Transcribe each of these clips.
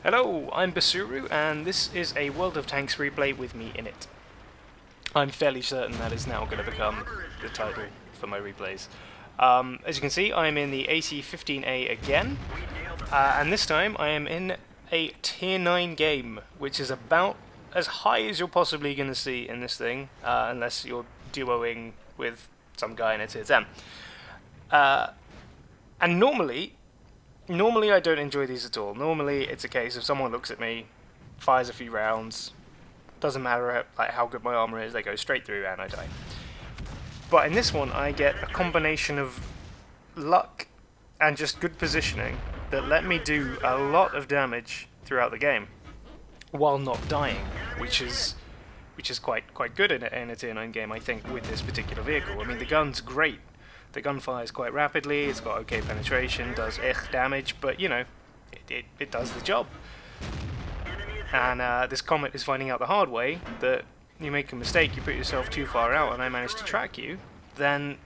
Hello, I'm Basuru, and this is a World of Tanks replay with me in it. I'm fairly certain that is now going to become the title for my replays. As you can see, I'm in the AT-15A again, and this time I am in a Tier 9 game, which is about as high as you're possibly going to see in this thing, unless you're duoing with some guy in a Tier 10. And Normally I don't enjoy these at all. Normally it's a case of someone looks at me, fires a few rounds, doesn't matter how good my armor is, they go straight through and I die. But in this one I get a combination of luck and just good positioning that let me do a lot of damage throughout the game while not dying, which is quite good in a Tier 9 game, I think, with this particular vehicle. I mean, the gun's great. The gun fires quite rapidly, it's got okay penetration, does damage, but you know, it does the job. And this Comet is finding out the hard way that you make a mistake, you put yourself too far out and I manage to track you, then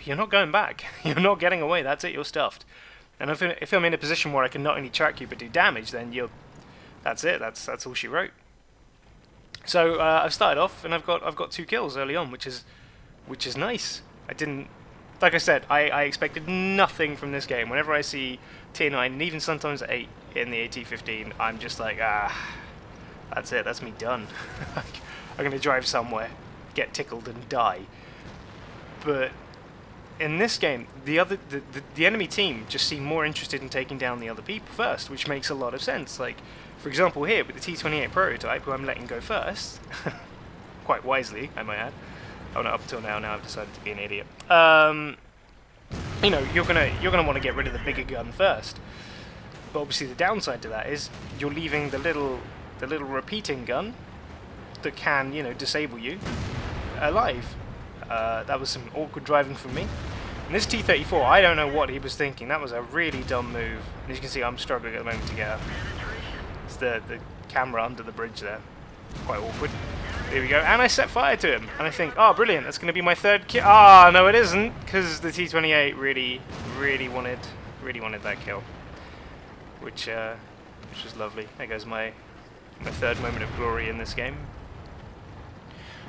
you're not going back. You're not getting away, that's it, you're stuffed. And if I'm in a position where I can not only track you but do damage, then that's it, that's all she wrote. So I've started off and I've got 2 kills early on, which is nice. Like I said, I expected nothing from this game. Whenever I see Tier 9, and even sometimes 8 in the AT-15, I'm just like, that's it, that's me done. I'm going to drive somewhere, get tickled and die. But in this game, the enemy team just seem more interested in taking down the other people first, which makes a lot of sense. Like, for example here, with the T-28 prototype, who I'm letting go first, quite wisely, I might add. Oh no, up until now I've decided to be an idiot. You know, you're gonna want to get rid of the bigger gun first. But obviously the downside to that is you're leaving the little repeating gun that can, you know, disable you alive. That was some awkward driving from me. And this T-34, I don't know what he was thinking. That was a really dumb move. And as you can see, I'm struggling at the moment to get up. It's the camera under the bridge there. Quite awkward. There we go, and I set fire to him, and I think, oh brilliant, that's going to be my 3rd kill. Ah, no it isn't, because the T-28 really wanted that kill, which was lovely. There goes my 3rd moment of glory in this game.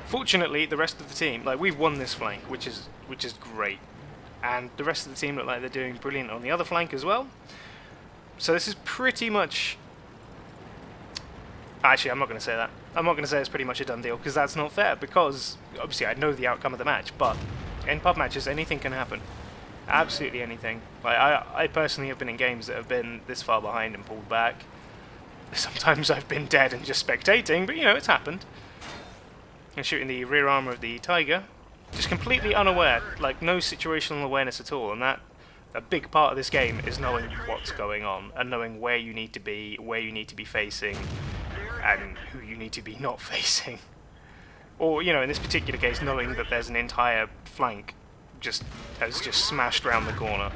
Fortunately, the rest of the team, like, we've won this flank, which is great, and the rest of the team look like they're doing brilliant on the other flank as well. So this is pretty much. Actually, I'm not going to say that. I'm not going to say it's pretty much a done deal, because that's not fair, because obviously I know the outcome of the match, but in pub matches anything can happen. Absolutely anything. Like, I personally have been in games that have been this far behind and pulled back. Sometimes I've been dead and just spectating, but you know, it's happened. I'm shooting the rear armor of the Tiger, just completely unaware, like no situational awareness at all, and that a big part of this game is knowing what's going on, and knowing where you need to be facing, and who you need to be not facing. Or, you know, in this particular case, knowing that there's an entire flank has just smashed around the corner.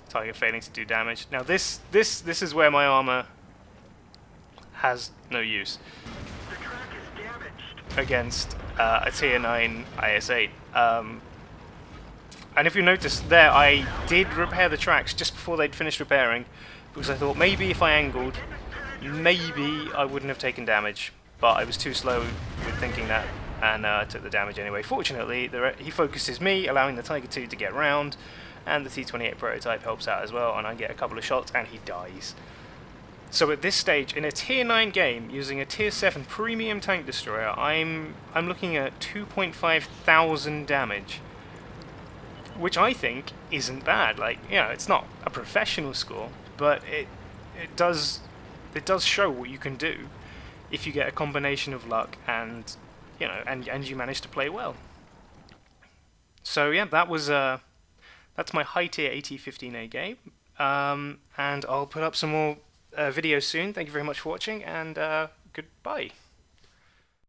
Tiger failing to do damage. Now this is where my armor has no use against a Tier 9 IS-8. And if you notice there, I did repair the tracks just before they'd finished repairing, because I thought maybe if I angled, maybe I wouldn't have taken damage, but I was too slow with thinking that, and took the damage anyway. Fortunately, he focuses me, allowing the Tiger II to get round, and the T-28 prototype helps out as well, and I get a couple of shots, and he dies. So at this stage, in a Tier 9 game, using a Tier 7 premium tank destroyer, I'm looking at 2,500 damage, which I think isn't bad. Like, you know, it's not a professional score, but it does show what you can do if you get a combination of luck and, you know, and you manage to play well. So yeah, that's my high tier AT-15A game, and I'll put up some more videos soon. Thank you very much for watching, and goodbye.